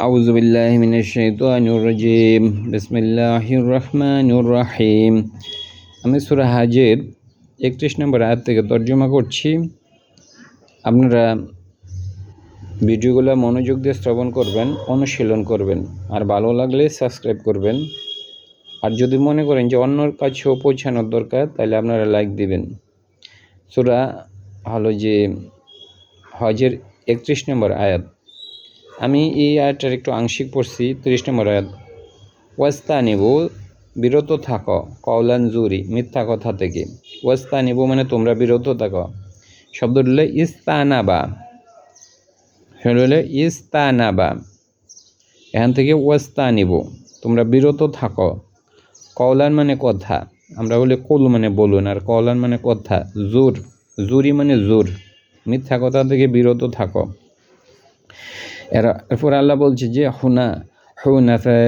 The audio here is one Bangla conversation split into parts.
আউযু বিল্লাহি মিনাশ শাইতানির রাজিম। বিসমিল্লাহির রহমানির রহিম। আমি সূরা হাজের 31 নম্বর আয়াত থেকে তর্জমা করছি। আপনারা ভিডিওগুলো মনোযোগ দিয়ে শ্রবণ করবেন, অনুশীলন করবেন, আর ভালো লাগলে সাবস্ক্রাইব করবেন। আর যদি মনে করেন যে অন্যর কাছেও পৌঁছানোর দরকার, তাহলে আপনারা লাইক দিবেন। সূরা হলো যে হজের 31 নম্বর আয়াত। আমি এই আয়াতটার একটু আংশিক পড়ছি। 30 নম্বর আয়াত, ওয়াস্তানিবু বিরত থাকো, কওলান জুরি মিথ্যা কথা থেকে। ওয়াস্তানিবু মানে তোমরা বিরত থাকো। শব্দ হলে ইস্তানাবা, ইস্তানাবা, এখান থেকে ওয়াস্তানিবু তোমরা বিরত থাকো। কওলান মানে কথা, আমরা বলি কুল মানে বলুন, আর কওলান মানে কথা। জুরি মানে জোর, মিথ্যা কথা থেকে বিরত থাকো। এরপর আল্লাহ বলছে যে হুনাফা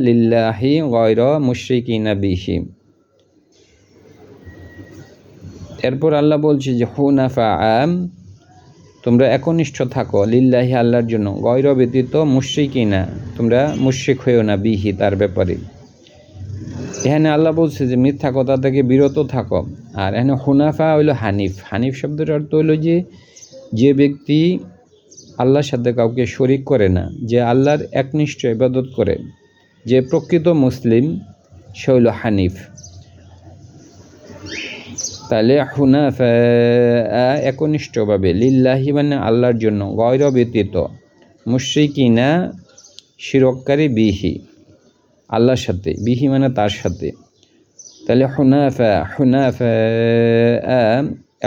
লিল্লাহি গায়রা মুশরিকিনা বিহি। এরপর আল্লাহ বলছে যে হুনাফা, তোমরা একনিষ্ঠ থাকো, লিল্লাহি আল্লাহর জন্য, গায়রা ব্যতীত, মুশরিকিনা তোমরা মুশরিক হইও না, বিহি তার ব্যাপারে। এখানে আল্লাহ বলছে যে মিথ্যা কথা থেকে বিরত থাকো। আর এখানে হুনাফা হইল হানিফ। হানিফ শব্দের অর্থ হইল যে ব্যক্তি আল্লাহর সাথে কাউকে শরিক করে না, যে আল্লাহর একনিষ্ঠ ইবাদত করে, যে প্রকৃত মুসলিম, সে হইল হানিফ। তাহলে হুনাফা একনিষ্ঠভাবে, লিল্লাহি মানে আল্লাহর জন্য, গায়রা ব্যতীত, মুশরিকিনা শিরককারী, বিহি আল্লাহর সাথে, বিহি মানে তার সাথে। তাহলে হুনাফা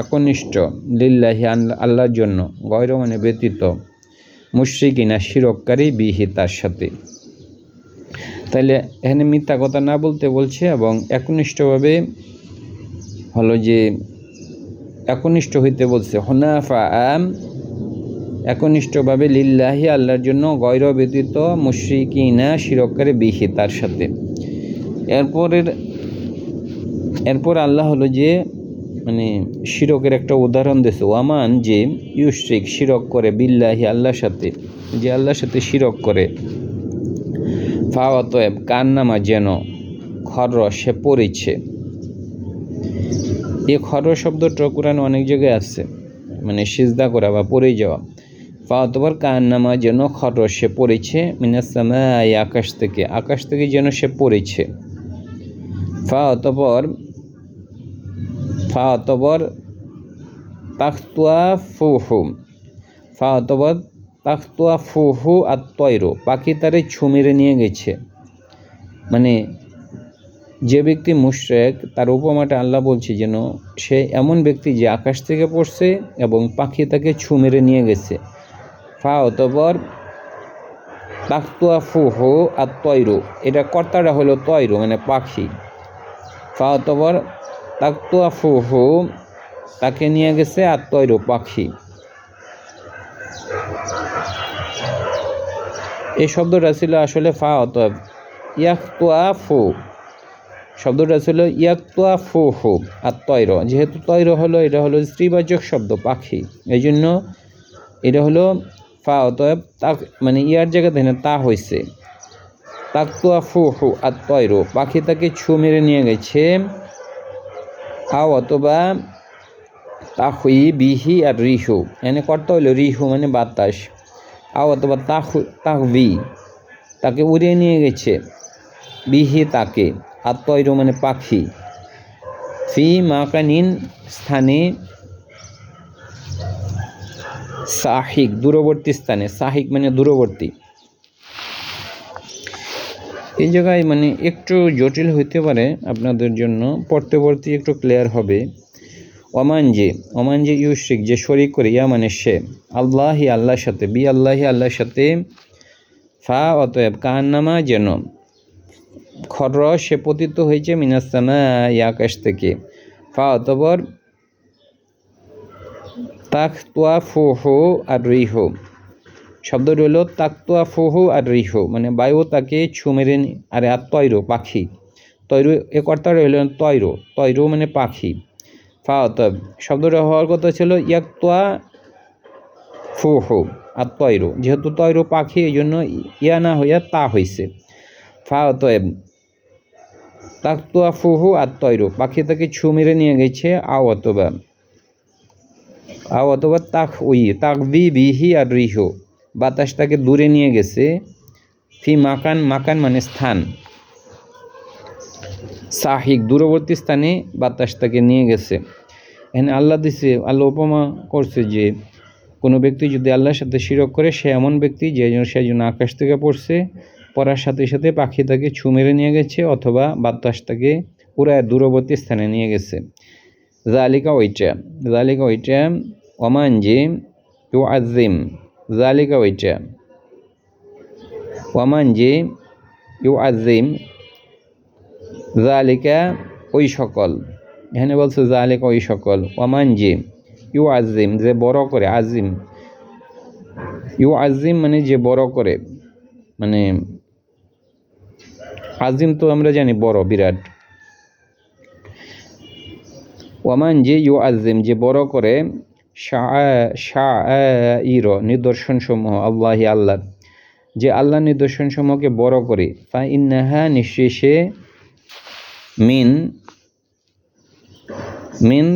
একনিষ্ঠ, লিল্লাহি আল্লাহর জন্য, গায়রা মানে ব্যতীত, মুশরিকিনা শিরককারী, বিহি তার সাথে। তাহলে এখানে মিথ্যা কথা না বলতে বলছে, এবং একনিষ্ঠভাবে হলো যে একনিষ্ঠ হইতে বলছে। হুনাফা একনিষ্ঠভাবে, লিল্লাহি আল্লাহর জন্য, গায়রা ব্যতীত, মুশরিকিনা শিরককারী, বিহি তার সাথে। এরপর আল্লাহ হলো যে মানে শিরকের একটা উদাহরণ দিয়েছে। ওয়ামান যে ইউশরিক শিরক করে, বিল্লাহি আল্লাহর সাথে, যে আল্লাহর সাথে শিরক করে, ফাওয়াতয়েব কান্নামা যেন, খর সে পড়েছে। এই খর শব্দটা কোরআনে অনেক জায়গায় আছে, মানে সিজদা করা বা পড়ে যাওয়া। ফাওয়াতবার কান্নামা যেন, খর সে পড়েছে, মিনাস সামাই আকাশ থেকে যেন সে পড়েছে। ফাওয়াতবর তাখতুয়া ফুহু আত-তয়রু, পাখি তারে ছু মেরে নিয়ে গেছে। মানে যে ব্যক্তি মুশরিক, তার উপমাটা আল্লাহ বলছে যেন সে এমন ব্যক্তি যে আকাশ থেকে পড়ছে এবং পাখি তাকে ছু মেরে নিয়ে গেছে। ফাওয়াতবর তাখতুয়া ফুহু আত-তয়রু, এটা কর্তাটা হলো তয়রু মানে পাখি। ফাওয়াতবর তাকতুয়া ফুহু, তাকে নিয়ে গেছে, আত-তয়রু পাখি। এই শব্দটা ছিল আসলে ফাওয়াতব ইয়াকতুয়া ফু, শব্দটা ছিল ইয়াকতুয়া ফুহু আত-তয়রু। যেহেতু তয়রু হলো, এটা হলো স্ত্রীবাচক শব্দ পাখি, এই জন্য এটা হলো ফাওয়াতব। তাক মানে ইয়ার জায়গাতে তা হয়েছে। তাকতুয়া ফুহু আত-তয়রু, পাখি তাকে ছু মেরে নিয়ে গেছে। অথবা তাহুই বিহি আর রিহু, এনে কর্তা হইল রিহু মানে বাতাস। অথবা তাহবি, তাকে উড়িয়ে নিয়ে গেছে, বিহি তাকে, আত-তয়রু মানে পাখি। ফি মাকানিন স্থানে, সাহিক দূরবর্তী স্থানে, সাহিক মানে দূরবর্তী। এই জায়গায় মানে একটু জটিল হইতে পারে আপনাদের জন্য, পড়তে একটু ক্লিয়ার হবে। ওমান যে ইউশরিক যে শরিক করে, ইয়া মানে সে, আল্লাহি আল্লাহর সাথে, বি আল্লাহি আল্লাহর সাথে, ফা অতএব কান্নামা যেন, খর সে পতিত হয়েছে, মিনাস সামাই আকাশ থেকে। ফা অতঃপর তাখতুয়া ফুহু আর রিহু, শব্দটি হলো তাকতুয়া ফুহু আর রিহু, মানে বায়ু তাকে ছু মেরে, আর আত-তয়রু পাখি। তয়রু এ কর্তাটা হইল তয়রু মানে পাখি। ফাওয়াতব শব্দটা হওয়ার কথা ছিল ইয়াকতুয়া ফুহু, আর তৈর, যেহেতু তৈর পাখি এই জন্য ইয়া না হইয়া তা হইছে। ফা অতএব তাকতুয়া ফুহু আর তৈর, পাখি তাকে ছু মেরে নিয়ে গেছে। আও অথবা তাকবি বিহি আর রিহ, বাতাস তাকে দূরে নিয়ে গেছে। ফি মাকান, মাকান মানে স্থান, সাহিক দূরবর্তী স্থানে বাতাস তাকে নিয়ে গেছে। এখানে আল্লাহ দিছে, আল্লাহ উপমা করছে যে কোনো ব্যক্তি যদি আল্লাহর সাথে শিরক করে সে এমন ব্যক্তি সে জন্য আকাশ থেকে পড়ছে, পড়ার সাথে সাথে পাখি তাকে ছু মেরে নিয়ে গেছে, অথবা বাতাস তাকে পুরায় দূরবর্তী স্থানে নিয়ে গেছে। জালিকা ওইটা ওমান যে ইউ আজিম, জালিকা ওইটা ওমান যে ইউ আজিম, জালিকা ওই সকল, এখানে বলছে জালিকা ওই সকল, ওমান যে ইউ আজিম যে বড় করে, আজিম ইউ আজিম মানে যে বড় করে, মানে আজিম তো আমরা জানি বড় বিরাট, ওমান যে ইউ আজিম যে বড় করে, শাআইর নিদর্শন সমূহ, আল্লাহি আল্লাহ, যে আল্লাহ নিদর্শন সমূহকে বড় করে। ফা ইন্নাহা নিঃশেষে মিন মিন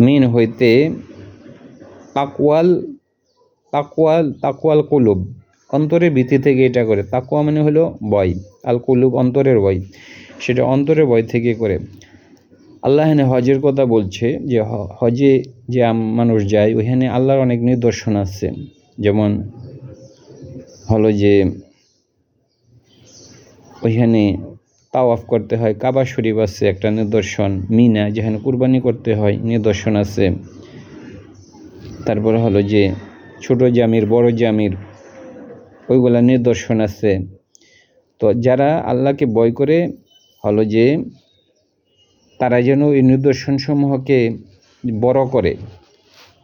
মিন হইতে তাকওয়াল কুলুব, অন্তরের ভিত্তি থেকে এটা করে। তাকওয়া মানে হলো ভয়, আল কুলুব অন্তরের ভয়, সেটা অন্তরের ভয় থেকে করে। আল্লাহ এখানে হজের কথা বলছে যে হজে যে মানুষ যায় ওইখানে আল্লাহর অনেক নিদর্শন আছে, যেমন হলো যে ওইখানে তাওয়াফ করতে হয়, কাবা শরীফ আছে একটা নিদর্শন, মিনা যেখানে কুরবানি করতে হয় নিদর্শন আছে, তারপরে হলো যে ছোট জামির বড় জামির ওইগুলা নিদর্শন আছে। তো যারা আল্লাহকে ভয় করে হলো যে তারা যেন এই নিদর্শন সমূহকে বড় করে।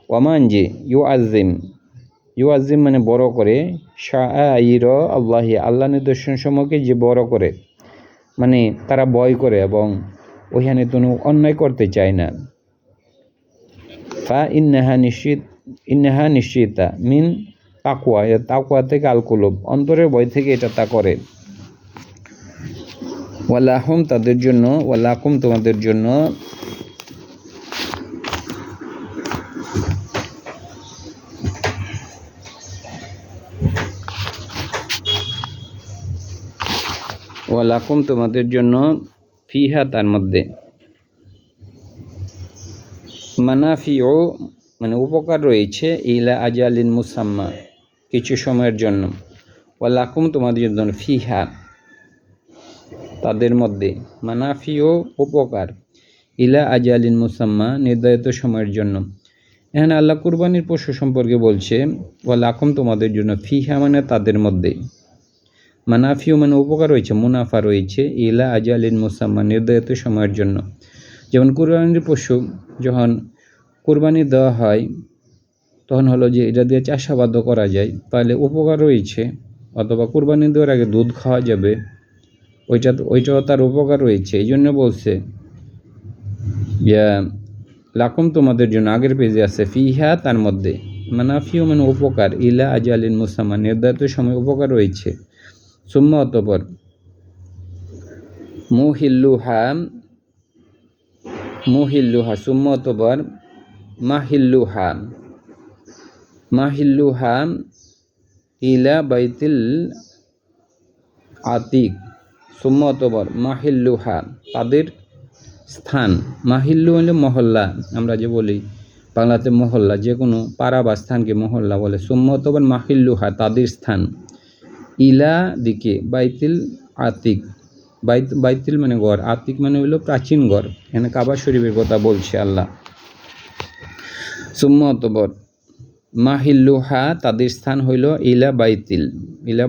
ওমান যে ইউ আজিম মানে বড় করে, শাআইর আল্লাহি আল্লাহ নিদর্শন সমূহকে যে বড় করে, মানে তারা ভয় করে এবং ওইখানে কোনো অন্যায় করতে চায় না। ফা ইন্নাহা নিশ্চিতা মিন তাকওয়া থেকে আল কুলুব অন্তরের ভয় থেকে এটা তা করে। ওয়ালাহুম তাদের জন্য, ওয়ালাকুম তোমাদের জন্য, ওয়ালাকুম তোমাদের জন্য, ফিহা তার মধ্যে, মানাফিউ মানে উপকার রয়েছে, ইলা আজালিন মুসাম্মা কিছু সময়ের জন্য, ওয়ালাকুম তোমাদের জন্য, ফিহা তাদের মধ্যে, মানাফিউ উপকার, ইলা আজালিন মুসাম্মা নির্ধারিত সময়ের জন্য। এখানে আল্লাহ কুরবানির পশু সম্পর্কে বলছে ওয়ালাকুম তোমাদের জন্য, ফিহা মানে তাদের মধ্যে, মানাফিউ মানে উপকার রয়েছে, মুনাফা রয়েছে, ইলা আজালিন মুসাম্মা নির্ধারিত সময়ের জন্য। যেমন কুরবানির পশু যখন কুরবানি দেওয়া হয় তখন হলো যে এটা দিয়ে চাষাবাদ করা যায়, তাহলে উপকার রয়েছে, অথবা কুরবানি দেওয়ার আগে দুধ খাওয়া যাবে, ওইটাও তার উপকার রয়েছে। এই জন্য বলছে লাকুম তোমাদের জন্য, আগের পেজে আছে ফিহা তার মধ্যে, মানাফিউ মানে উপকার, ইলা আজালিন মুসাম্মা নির্ধারিত সময় উপকার রয়েছে। সুম্মা অতঃপর, মুহিল্লুহা সুম্মা অতঃপর, মাহিল্লুহা ইলা বাইতিল আতিক, সুম্মা অতঃপর মাহিল্লুহা তাদের স্থান, মাহিল্লু হলে মহল্লা, আমরা যে বলি বাংলাতে মহল্লা, যে কোনো পাড়া বা স্থানকে মহল্লা বলে। সুম্মা অতঃপর মাহিল্লুহা তাদের স্থান, ইলা দিকে, বাইতিল আতিক, বাইতিল মানে ঘর, আতিক মানে হলো প্রাচীন ঘর, এখানে কাবা শরীফের কথা বলছে আল্লাহ। সুম্মা অতঃপর মাহিল্লুহা তাদের স্থান হইল ইলা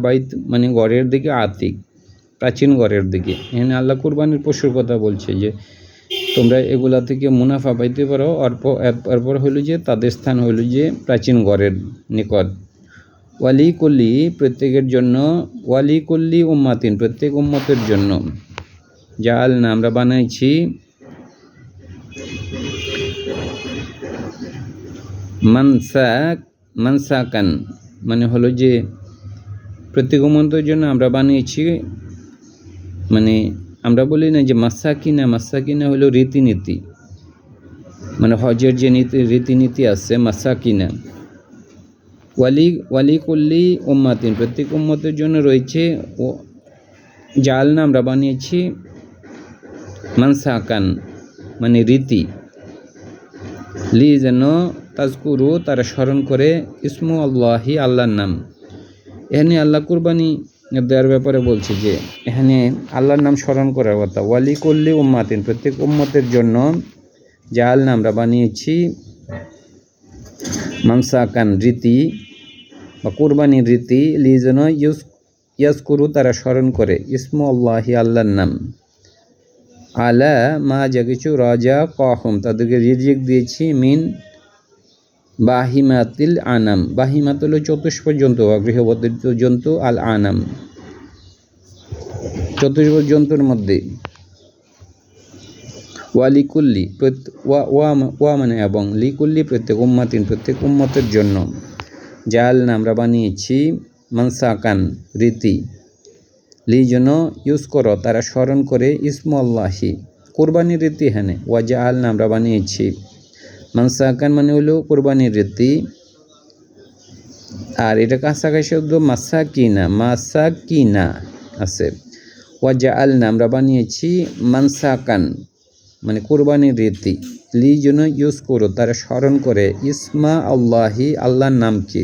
বাইত মানে ঘরের দিকে, আতিক প্রাচীন ঘরের দিকে। এখানে আল্লাহ কুরবানির পশুর কথা বলছে যে তোমরা এগুলা থেকে মুনাফা পাইতে পারো, এরপর হইল যে তাদের স্থান হইল যে প্রাচীন ঘরের নিকট। ওয়ালি কুল্লি প্রত্যেকের জন্য, ওয়ালি কুল্লি উম্মাতিন প্রত্যেক উম্মতের জন্য, জাল না আমরা বানাইছি মানসাকান মানে হলো যে প্রত্যেক উম্মতের জন্য আমরা বানিয়েছি, মানে আমরা বলি না যে মাসাকিনা হলো রীতিনীতি, মানে হজের যে রীতিনীতি আছে মাসাকিনা। ওয়ালি কুল্লি উম্মাতিন প্রত্যেক উম্মতের জন্য রয়েছে ও জালনা আমরা বানিয়েছি মানসাকান মানে রীতি, লি যেন তাজকুরু তারা স্মরণ করে ইসমু আল্লাহি আল্লাহর নাম। এখানে আল্লাহ কুরবানি দেওয়ার ব্যাপারে বলছে যে এখানে আল্লাহর নাম স্মরণ করার কথা। ওয়ালি কুল্লি উম্মাতিন প্রত্যেক উম্মতের জন্য জালনা আমরা বানিয়েছি মানসাকান রীতি বা কুরবানির রীতি, লি যেন ইয়াজকুরু তারা স্মরণ করে ইসমু আল্লাহি আল্লাহর নাম, আলা মা যা কিছু রাজা কহম তাদেরকে রিজিক দিয়েছি মিন বাহিমাতিল আনাম, বাহিমাত হল চতুষ্প জন্তু বা গৃহবর্ধিত জন্তু, আল আনাম চতুষ্প জন্তুর মধ্যে। ওয়ালিকুল্লি ওয়া মানে এবং লিকুল্লি প্রত্যেক উম্মাতিন প্রত্যেক উম্মতের জন্য জালনা আমরা বানিয়েছি মানসাকান রীতি, লি যেন ইউজ করো তারা স্মরণ করে ইসমু আল্লাহি কোরবানির রীতি। হ্যাঁ ওয়া জালনা আমরা বানিয়েছি মানসাকান মানে হলো কোরবানির রীতি, আর এটা কাছাকাছি শব্দ মাসাকিনা আছে। ওয়া জালনা আমরা বানিয়েছি মানসাকান মানে কোরবানির রীতি, লি যেন ইউজ করো তারা স্মরণ করে ইসমা আল্লাহি আল্লাহর নামকে,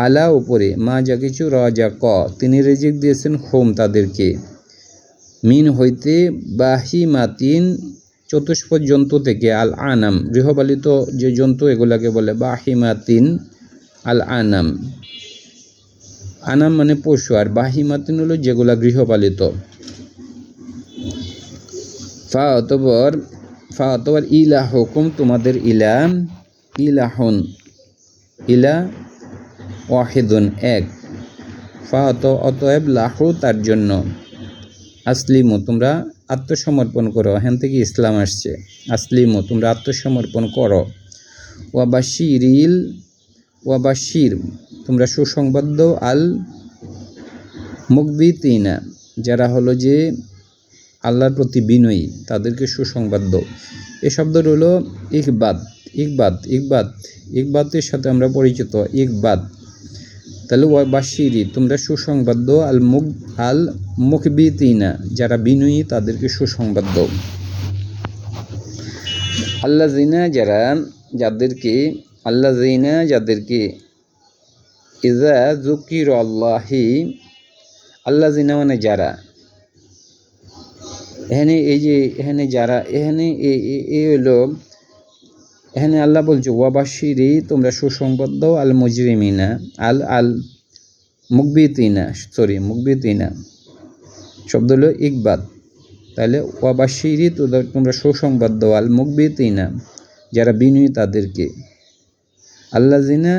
আলা উপরে মা যা কিছু রাজা ক তিনি রিজিক দিয়েছেন হোম তাদেরকে, মিন হইতে বাহিমাতিন চতুষ্প জন্তু থেকে, আল আনাম গৃহপালিত যে জন্তু এগুলাকে বলে বাহিমাতিন আল আনাম। আনাম মানে পশু আর বাহিমাতিন হলো যেগুলা গৃহপালিত। ফা অতবার ইলা হুকুম তোমাদের ইলাহুন ইলা ওয়াহিদুন এক, ফা অতএব লাহু তার জন্য, আসলিমু তোমরা আত্মসমর্পণ করো, এখান থেকে ইসলাম আসছে, আসলিমু তোমরা আত্মসমর্পণ করো, ওয়াবাশির তোমরা সুসংবাদ দাও, আল মুকবিতিনা যারা হলো যে আল্লাহর প্রতি বিনয়ী তাদেরকে সুসংবাদ দাও। এই শব্দটা হলো ইকবাতের সাথে আমরা পরিচিত ইকবাদ। তাহলে ওয়াবাশিরি তোমরা সুসংবাদ দাও, আল মুকবিতিনা যারা বিনয়ী তাদেরকে সুসংবাদ দাও। যাদেরকে ইজা যুকির আল্লাহি, আল্লাযিনা মানে যারা, এখানে এই যে এখানে যারা এখানে এই হলো এখানে আল্লাহ বলছে ওয়াবাশিরি তোমরা সুসংবাদ দাও আল মুজরিমিনা আল মুকবিতিনা শব্দ হলো ইকবাদ। তাহলে ওয়াবাশিরি তোমরা সুসংবাদ দাও আল মুকবিতিনা যারা বিনয়ী তাদেরকে, আল্লাযিনা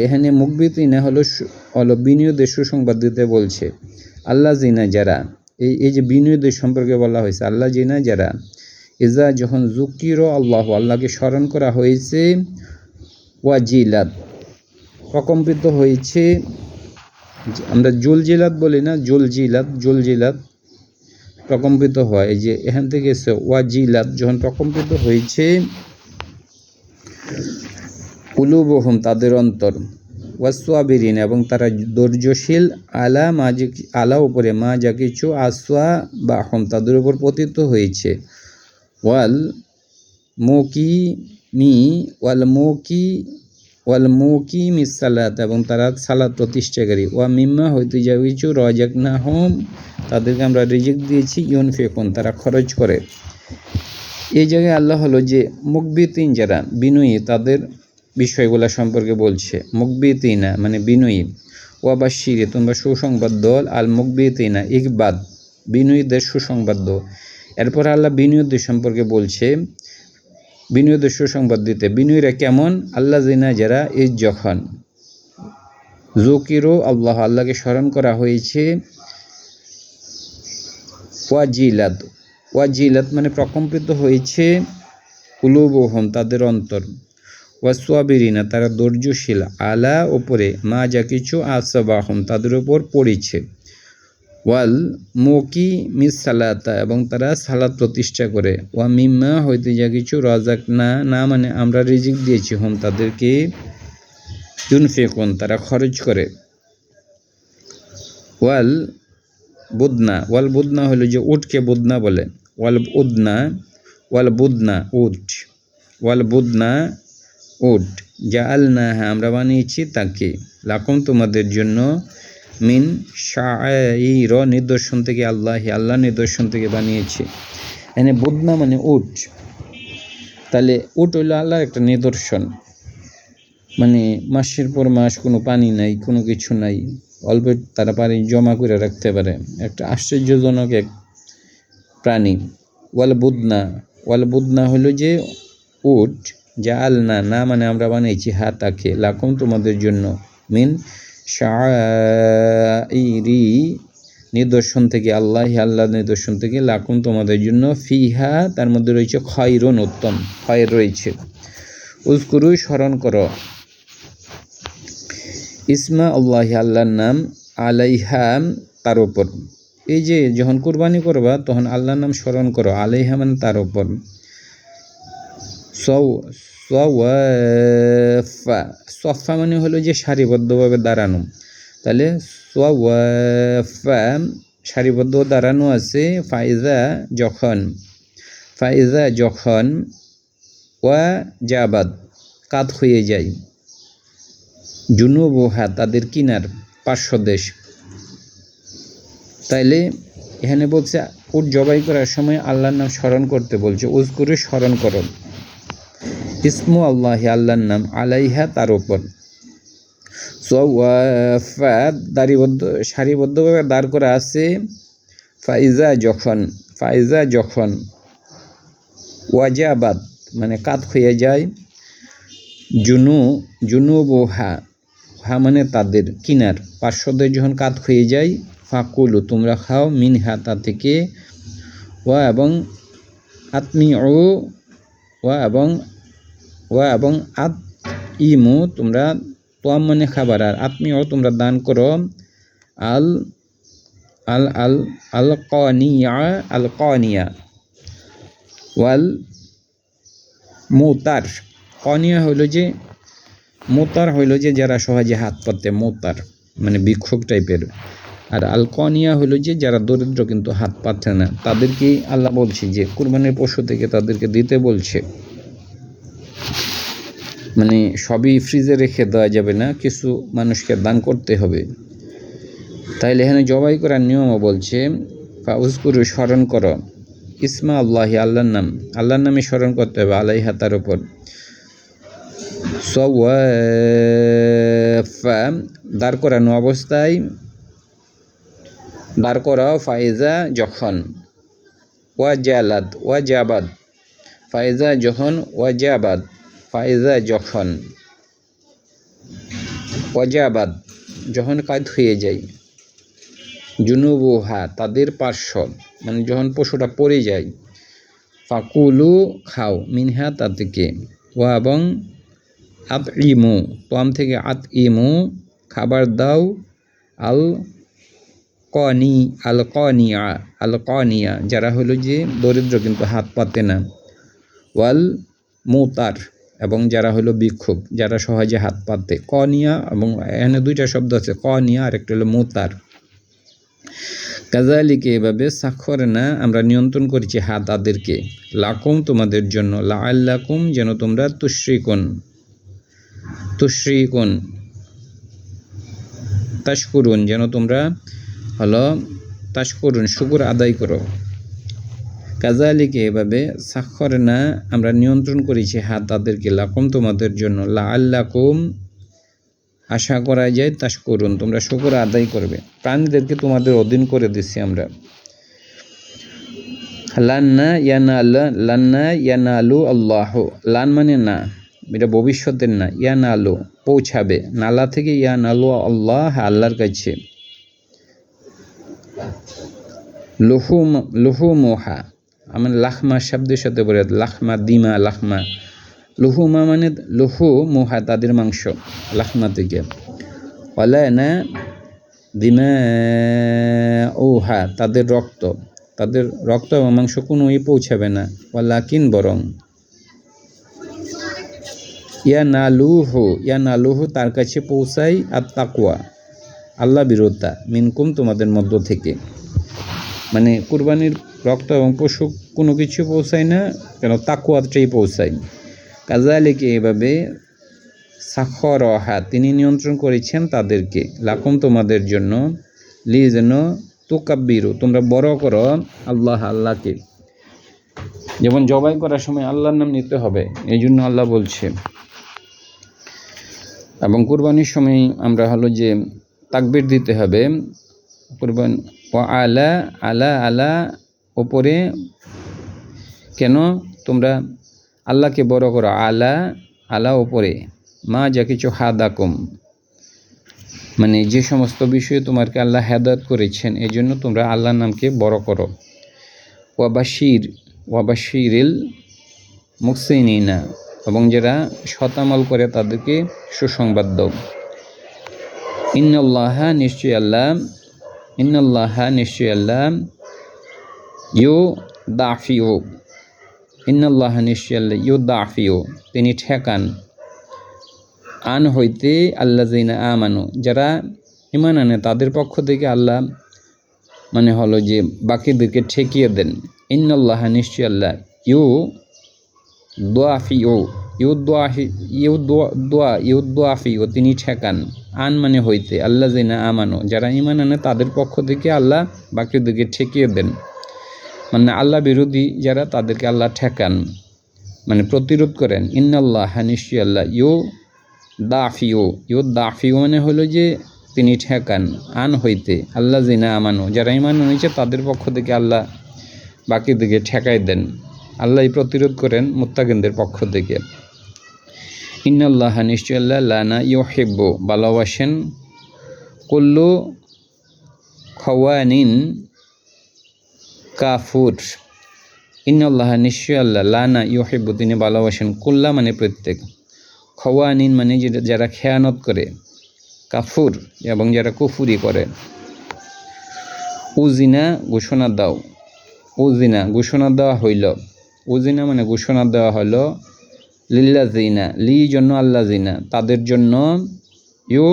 এখানে মুকবিতিনা হলো বিনয়ীদের সুসংবাদ দিতে বলছে। আল্লাযিনা যারা এই যে বিনয়ীদের সম্পর্কে বলা হয়েছে, আল্লাযিনা যারা ইজা যখন যুকির আল্লাহকে স্মরণ করা হয়েছে, ওয়াজিলাত প্রকম্পিত হয়েছে, আমরা জুলজিলাত বলি না, জুলজিলাত প্রকম্পিত হয়, এই যে এখান থেকে এসে ওয়াজিলাত যখন প্রকম্পিত হয়েছে, কুলুবহুম তাদের অন্তর, ওয়াসওয়াবিরিন এবং তারা ধৈর্যশীল, আলা উপরে মা যা কিছু আসওয়া বা হম তাদের উপর পতিত হয়েছে, ওয়াল মুকিমিস সালাত এবং তারা সালাত প্রতিষ্ঠাকারী, ওয়া মিম্মা হইতে যা কিছু রাযাকনাহুম তাদেরকে আমরা রিজিক দিয়েছি, ইউনফিকুন তারা খরচ করে। এই জায়গায় আল্লাহ হলো যে মুকবিতিন যারা বিনয়ী তাদের বিষয়গুলো সম্পর্কে বলছে। মুকবিতিনা মানে বিনয়ী, ওয়াবাশিরি তোমরা সুসংবাদ দল, আল মুকবিতিনা ইকবাদ বিনয়ীদের সুসংবাদ দো। এরপর আল্লাহ বিনয়ীদের সম্পর্কে বলছে, বিনয়ীদের সুসংবাদ দিতে। বিনয়ীরা কেমন? আল্লাযিনা যারা যখন যুকিরু আল্লাহকে স্মরণ করা হয়েছে, ওয়াজিলাত মানে প্রকম্পিত হয়েছে, কুলুবুহুম তাদের অন্তর, ওয়াসওয়াবিরিনা তারা ধৈর্যশীল, আলা ওপরে, মা যা কিছু, আসাবাহুম তাদের উপর পড়েছে, ওয়াল মুকি মিস সালাতা এবং তারা সালাত প্রতিষ্ঠা করে, ওয়া মিম্মা হইতে যা কিছু, রাজাক না না মানে আমরা রিজিক দিয়েছি, হোম তাদেরকে, ইউনফিকুন তারা খরচ করে, ওয়াল বুদনা হলো যে উটকে বুদনা বলে, ওয়াল বুদনা উট, ওয়াল বুদনা উট, জাআলনা আমরা বানিয়েছি তাকে, লাকুম তোমাদের জন্য, মিন শাআইর নিদর্শন থেকে, আল্লাহ নিদর্শন থেকে বানিয়েছে। এখানে বুদনা মানে উট, তাহলে উট হইল আল্লাহর একটা নিদর্শন, মানে মাসের পর মাস কোনো পানি নাই, কোনো কিছু নাই, অল্প তারা পানি জমা করে রাখতে পারে, একটা আশ্চর্যজনক এক প্রাণী। ওয়াল বুদনা হলো যে উট, জাআলনা না মানে আমরা বানিয়েছি, তাকে, লাকুম তোমাদের জন্য, মিন শাআইরি নিদর্শন থেকে, আল্লাহ নিদর্শন থেকে, লাকুম তোমাদের জন্য, ফিহা তার মধ্যে রয়েছে খয়রুন উত্তম, খয়ের রয়েছে, উযকুরু স্মরণ করো, ইসমা আল্লাহর নাম, আলাইহা তার উপর, এই যে যখন কুরবানি করবা তখন আল্লাহর নাম স্মরণ করো, আলাইহা মানে তার উপর, সফা মানে হলো যে সারিবদ্ধভাবে দাঁড়ানো, তাহলে সারিবদ্ধ দাঁড়ানো আছে, ফাইজা যখন ওয়া জাবাদ কাত হয়ে যায়, জুনুবুহা তাদের কিনার, পার্শ্বদেশ। তাইলে এখানে বলছে উট জবাই করার সময় আল্লাহর নাম স্মরণ করতে বলছে, উযকুরু স্মরণ করো, ইসমু আল্লাহর নাম, আলাইহা তার উপর, সারিবদ্ধভাবে দাঁড় করা আছে, ফাইজা যখন ওয়াজাবাদ মানে কাত হয়ে যায়, জুনুবুহা মানে তাদের কিনার, পার্শ্বদের যখন কাত হয়ে যায়, ফাকুলু তোমরা খাও, মিনহা তা থেকে, ওয়া এবং আতমিউ ওয়া এবং আত ইমু তোমরা, তোয়াম মানে খাবার, আর আতমিউ তোমরা দান করো, আল আল আল আল কনিয়া ওয়াল মুতার, কনিয়া হইল যে, মোতার হইল যে যারা সহজে হাত পাতে, মোতার মানে বিক্ষোভ টাইপের, আর আল কনিয়া হইল যে যারা দরিদ্র কিন্তু হাত পাচ্ছে না, তাদেরকে আল্লাহ বলছে যে কুরবানির পশু থেকে তাদেরকে দিতে বলছে, মানে সবই ফ্রিজে রেখে দেওয়া যাবে না, কিছু মানুষকে দান করতে হবে। তাইলে এখানে জবাই করার নিয়মও বলছে, ফাউজকুরু স্মরণ করো, ইসমা আল্লাহর নামে স্মরণ করতে হবে, আলাইহা তার উপর, দাঁড় করানো অবস্থায়, দাঁড় করাও, ফাইজা যখন, ওয়াজাবাদ ফাইজা যখন, ওয়াজাবাদ ফাইজা যখন, ওয়াজাবাদ যখন কাদ হয়ে যায়, জুনুবুহা তাদের পার্শ্ব মানে যখন পশুটা পড়ে যায়, ফাকুলু খাও, মিনহা তা থেকে, ওয়া এবং আত ইমু তোয়াম থেকে, আত ইমু খাবার দাও, আল কনিয়া যারা হলো যে দরিদ্র কিন্তু হাত পাতে না, ওয়াল মুতার এবং যারা হলো বিক্ষোভ, যারা সহজে হাত পাতে, কনিয়া, এবং এখানে দুইটা শব্দ আছে, কনিয়া আর একটা হলো মুতার। কাযালিকে এভাবে, সাখর না আমরা নিয়ন্ত্রণ করেছি তাদেরকে, লাকুম তোমাদের জন্য, লাআল্লাকুম যেন তোমরা, তুশরিকুন তাশকুরুন যেন তোমরা হলো তাশকুরুন শুকর আদায় করো। কাযালিকে এভাবে, সাখর না আমরা নিয়ন্ত্রণ করেছি তাদেরকে, লাকুম তোমাদের জন্য, লাআল্লাকুম আশা করা যায়, তাশকুরুন তোমরা শুকর আদায় করবে। প্রাণীদেরকে তোমাদের অধীন করে দিচ্ছি আমরা। লান্না ইয়ানালু আল্লাহ, লান মানে না, এটা ভবিষ্যতের না, ইয়ানালু পৌঁছাবে, নালা থেকে ইয়ানালু আল্লাহ আল্লাহর কাছে, লুহুমুহা আমার লাখমা শব্দের সাথে বলে লাখমা দিমা লাখমা, লুহুমা মানে লুহু মুহা তাদের মাংস, লাখমা থেকে। ওয়ালা না দিমা ওহা তাদের রক্ত এবং মাংস কোনোই পৌঁছাবে না। ওয়ালাকিন বরং ইয়া নালুহু তার কাছে পৌঁছাই আর তাকওয়া আল্লাহ বিরোধতা মিনকুম তোমাদের মধ্য থেকে। মানে কুরবানির রক্ত এবং পশু কোনো কিছু পৌঁছায় না, কেন তাকওয়াটাই পৌঁছায়। কাযালিকা এভাবে সাখরহা তিনি নিয়ন্ত্রণ করেছেন তাদেরকে, লাকুম তোমাদের জন্য, লি যেন তুকাব্বিরু তোমরা বড় করো আল্লাহকে। যেমন জবাই করার সময় আল্লাহর নাম নিতে হবে, এই জন্য আল্লাহ বলছে। এবং কুরবানির সময় আমরা হলো যে তাকবীর দিতে হবে। কুরবান আলা আলা আলা ওপরে, কেন তোমরা আল্লাহকে বড় করো, আলা আলা ওপরে, মা যা কিছু হাদাকুম মানে যে সমস্ত বিষয়ে তোমাকে আল্লাহ হেদায়েত করেছেন, এই জন্য তোমরা আল্লাহর নামকে বড় করো। ওয়াবাশিরিল মুহসিনিনা এবং যারা সতামল করে তাদেরকে সুসংবাদ দাও। ইন্নাল্লাহা নিশ্চয় আল্লাহ ইউদাফিউ তিনি ঠেকান, আন হইতে আল্লাযিনা আমানু যারা ঈমান আনে তাদের পক্ষ থেকে আল্লাহ মানে হলো যে বাকিদেরকে ঠেকিয়ে দেন। ইন্নাল্লাহা নিশ্চয় আল্লাহ ইউদাফিউ তিনি ঠেকান, আন মানে হইতে আল্লাযিনা আমানু যারা ঈমান আনে তাদের পক্ষ থেকে আল্লাহ বাকিদেরকে ঠেকিয়ে দেন। মানে আল্লাহ বিরোধী যারা তাদেরকে আল্লাহ ঠেকান, মানে প্রতিরোধ করেন। ইন্নাল্লাহা নিশ্চয় আল্লাহ ইউদাফিউ মানে হলো যে তিনি ঠেকান, আন হইতে আল্লাযিনা আমানু যারা ঈমান এনেছে তাদের পক্ষ থেকে আল্লাহ বাকিদেরকে ঠেকাই দেন। আল্লাহই প্রতিরোধ করেন মুত্তাকিনদের পক্ষ থেকে। ইন্নাল্লাহা নিশ্চয় আল্লাহ লানা ইউহিব্বু ভালোবাসেন, কুল্লু খাওয়ানিন কাফুর। ইন্নাল্লাহা নিশ্চয় আল্লাহ লানা ইউহিব্বু তিনি ভালোবাসেন, কুল্লা মানে প্রত্যেক, খাওয়ানিন মানে যারা খেয়ানত করে, কাফুর এবং যারা কুফুরি করে। উজিনা ঘোষণা দাও, উজিনা ঘোষণা দেওয়া হইল, উজিনা মানে ঘোষণা দেওয়া হলো, লিল্লাযিনা লি জন্য আল্লাযিনা তাদের জন্য, ইউ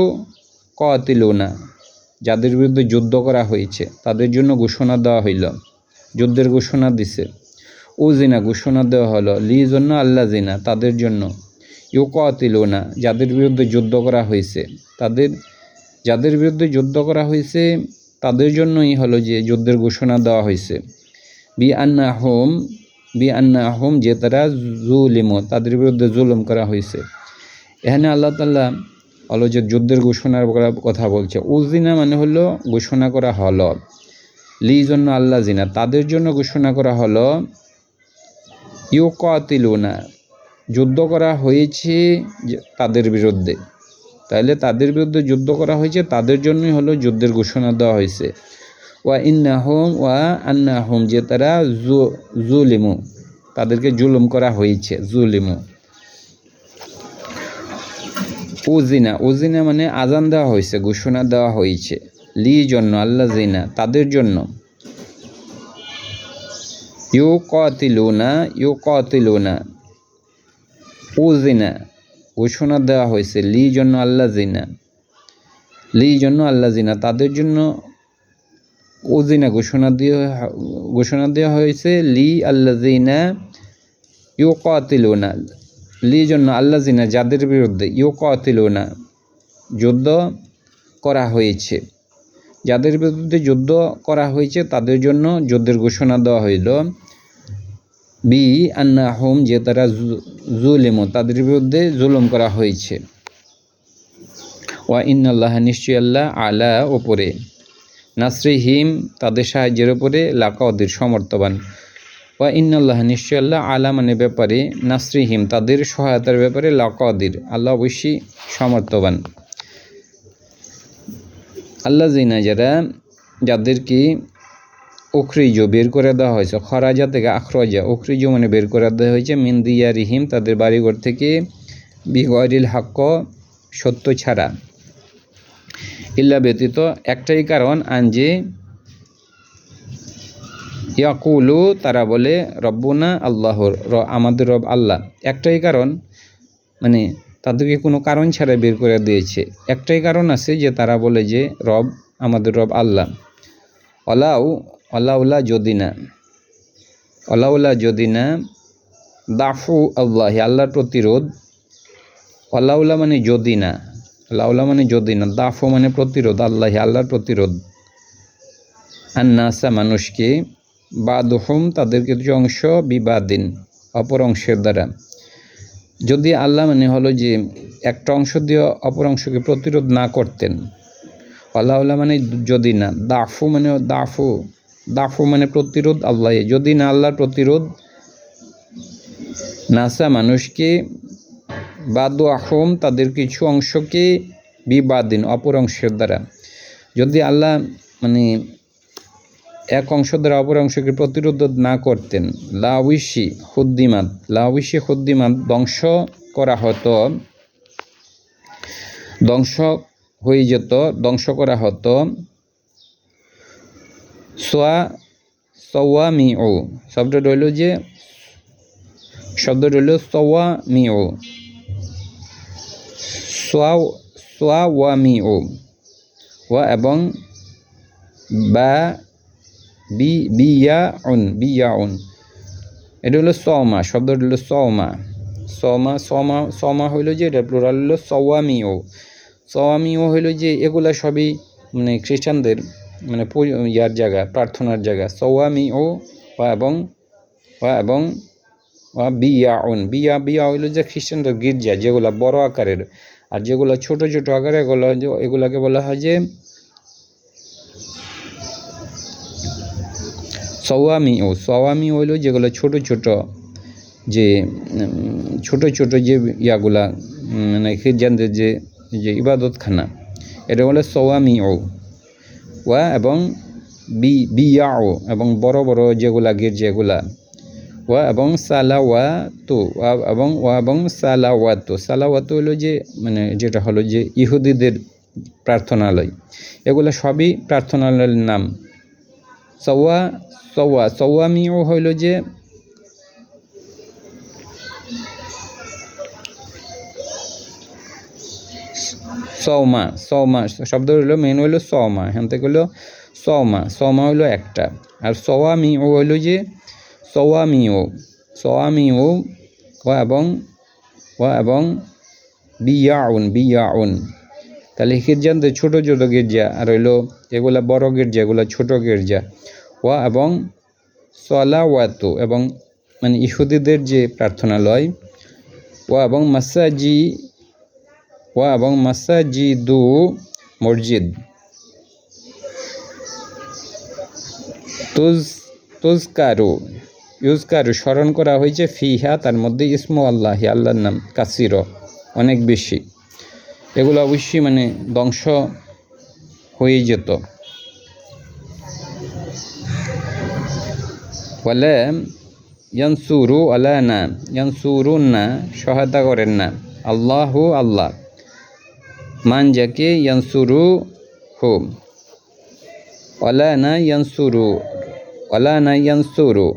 কাতিলুনা যাদের বিরুদ্ধে যুদ্ধ করা হয়েছে তাদের জন্য ঘোষণা দেওয়া হইল, যুদ্ধের ঘোষণা দিছে। উজিনা ঘোষণা দেওয়া হলো, লি জন্য আল্লাযিনা তাদের জন্য, ইউ কাতিলুনা যাদের বিরুদ্ধে যুদ্ধ করা হয়েছে, যাদের বিরুদ্ধে যুদ্ধ করা হয়েছে তাদের জন্যই হলো যে যুদ্ধের ঘোষণা দেওয়া হয়েছে। বি আন্নাহুম যে তারা জুলিমু তাদের বিরুদ্ধে জুলুম করা হয়েছে। এখানে আল্লাহ তাআলা হলো যে যুদ্ধের ঘোষণার কথা বলছে। উজিনা মানে হলো ঘোষণা করা হলো, লি জন্য আল্লাযিনা তাদের জন্য ঘোষণা করা হলো, ইউকাতিলুনা যুদ্ধ করা হয়েছে তাদের বিরুদ্ধে, তাহলে তাদের বিরুদ্ধে যুদ্ধ করা হয়েছে তাদের জন্যই হলো যুদ্ধের ঘোষণা দেওয়া হয়েছে। ওয়া আন্নাহুম যে তারা জুলিমু তাদেরকে জুলুম করা হয়েছে, জুলিমু। উজিনা মানে আজান দেওয়া হয়েছে, ঘোষণা দেওয়া হয়েছে, লি জন্য আল্লাযিনা তাদের জন্য, ইউকাতিলুনা উজিনা ঘোষণা দেওয়া হয়েছে, লি জন্য আল্লাযিনা তাদের জন্য, উজিনা ঘোষণা দেওয়া হয়েছে, লি আল্লাযিনা ইউকাতিলুনা লি জন্য আল্লাযিনা যাদের বিরুদ্ধে, ইউকাতিলুনা যুদ্ধ করা হয়েছে, যাদের বিরুদ্ধে যুদ্ধ করা হয়েছে তাদের জন্য যুদ্ধের ঘোষণা দেওয়া হইল। বি আন্নাহুম যে তারা জুলিমু তাদের বিরুদ্ধে জুলুম করা হয়েছে। ওয়া ইন্নাল্লাহা নিশ্চয় আল্লাহ আলা ওপরে, নাসরিহিম তাদের সাহায্যের উপরে, লাকাদির সমর্থবান। ওয়া ইন্নাল্লাহা নিশ্চয় আল্লাহ আলা মানে ব্যাপারে, নাসরিহিম তাদের সহায়তার ব্যাপারে, লাকাদির আল্লাহ অবশ্যই সমর্থবান। আল্লাযিনা যাদেরকে উখরিজ বের করে দেওয়া হয়েছে, খরাজা থেকে আখরজা, উখরিজ মানে বের করে দেওয়া হয়েছে, মিন দিয়ারিহিম তাদের বাড়িঘর থেকে, বিগয়রিল হাক্ক সত্য ছাড়া, ইল্লা ব্যতীত একটাই কারণ, আনজে ইয়াকুলু তারা বলে রব্বুনা আল্লাহর, আমাদের রব আল্লাহ। একটাই কারণ, মানে তাদেরকে কোনো কারণ ছাড়া বের করে দিয়েছে। একটাই কারণ আছে যে তারা বলে যে রব আমাদের রব আল্লাহ। অলাউলা যদি না দাফু আল্লাহি আল্লাহর প্রতিরোধ, অলাউলা মানে যদি না, লাউলা মানে যদি না, দাফু মানে প্রতিরোধ, আল্লাহি আল্লাহর প্রতিরোধ, আন্নাসা মানুষকে, বাদহুম তাদের কিছু অংশ, বিবাদিন অপর অংশের দ্বারা। যদি আল্লাহ মানে হলো যে একটা অংশ দিয়ে অপর অংশকে প্রতিরোধ না করতেন, আল্লাহ মানে যদি না, দাফু মানে প্রতিরোধ, আল্লাহ যদি না আল্লাহর প্রতিরোধ, নাসা মানুষকে, বাদু আহম তাদের কিছু অংশকে, বিবাদিন অপর অংশের দ্বারা। যদি আল্লাহ মানে এক অংশ দ্বারা অপর অংশকে প্রতিরোধ না করতেন, লাউইশি হুদ্দিমাত ধ্বংস করা হতো, ধ্বংস হয়ে যেত, ধ্বংস করা হতো, সওয়ামিউ শব্দটা রইল সওয়ামিউ, সোয়াওয়ামিউ, ওয়া এবং বা বিয়াউন এটা হলো সওমা, শব্দটা হলো সওমা হইল যে এটা প্লুরাল হলো সওয়ামিও হইল যে এগুলা সবই মানে খ্রিস্টানদের মানে ইয়ার জায়গা, প্রার্থনার জায়গা। সওয়ামিও এবং বিয়া হইল যে খ্রিস্টানদের গির্জা, যেগুলা বড় আকারের, আর যেগুলো ছোট ছোট আকারে এগুলাকে বলা হয় যে সওয়ামি হইল যেগুলো ছোট ছোট যে ইয়াগুলা মানে খ্রিস্টানদের যে ইবাদতখানা, এটা হলো সওয়ামি ওয়া এবং বিয়াও এবং বড় বড় যেগুলা গির্জা এগুলা, ওয়া এবং সালাওয়াতু হলো যে মানে যেটা হলো যে ইহুদিদের প্রার্থনালয়, এগুলো সবই প্রার্থনালয়ের নাম। সওয়ামিও হইল যে সওমা শব্দ হইল মেন হইল সওমা, এখান থেকে হইল সওমা হইল একটা, আর সওয়ামিও হইল যে সওয়ামিও ওয়া এবং বিয়াউন। তাহলে খ্রিস্টানদের ছোট ছোট গির্জা, আর হইল এগুলা বড় গির্জা, এগুলা ছোট গির্জা। ওয়া এবং সলাওয়াতু এবং মানে ইহুদিদের যে প্রার্থনালয়, ওয়া এবং মাসাজিদু মসজিদ, ইউজকারু স্মরণ করা হয়েছে, ফিহা তার মধ্যে, ইসমু আল্লাহি আল্লাহর নাম, কাসির অনেক বেশি। এগুলো অবশ্যই মানে ধ্বংস হয়ে যেত। ওয়ালা ইয়ানসুরু আলানা, ইয়ানসুরুন্না সহায়তা করেন না, আল্লাহু আল্লাহ, মান যাকে, ইয়ানসুরু হু, আলানা ইয়ানসুরু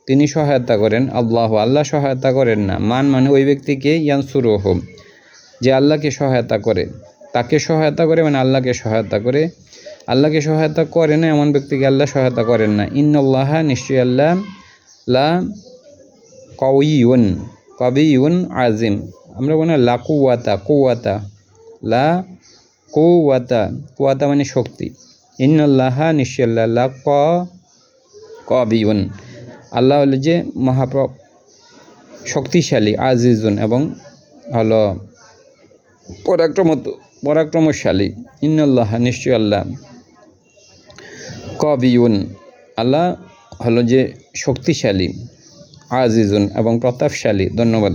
তিনি সহায়তা করেন, আল্লাহ আল্লাহ সহায়তা করেন না, মান মানে ওই ব্যক্তিকে, ইয়ানসুরু হু যে আল্লাহকে সহায়তা করে, তাকে সহায়তা করে মানে আল্লাহকে সহায়তা করে, আল্লাহকে সহায়তা করে না এমন ব্যক্তিকে আল্লাহ সহায়তা করেন না। ইন্নাল্লাহ নিশ্চয়ই আল্লাহ, লা কাউইউন আজিম, আমরা বলি না লা কুওয়াতা মানে শক্তি, ইন্নাল্লাহ নিশ্চয়ই আল্লাহ, লা কাউইউন আল্লাহ হলো যে শক্তিশালী, আজিজুন এবং হলো পরাক্রমশালী। ইন্নাল্লাহ নিশ্চয় আল্লাহ, কাউইউন আল্লাহ হলো যে শক্তিশালী, আজিজুন এবং প্রতাপশালী। ধন্যবাদ।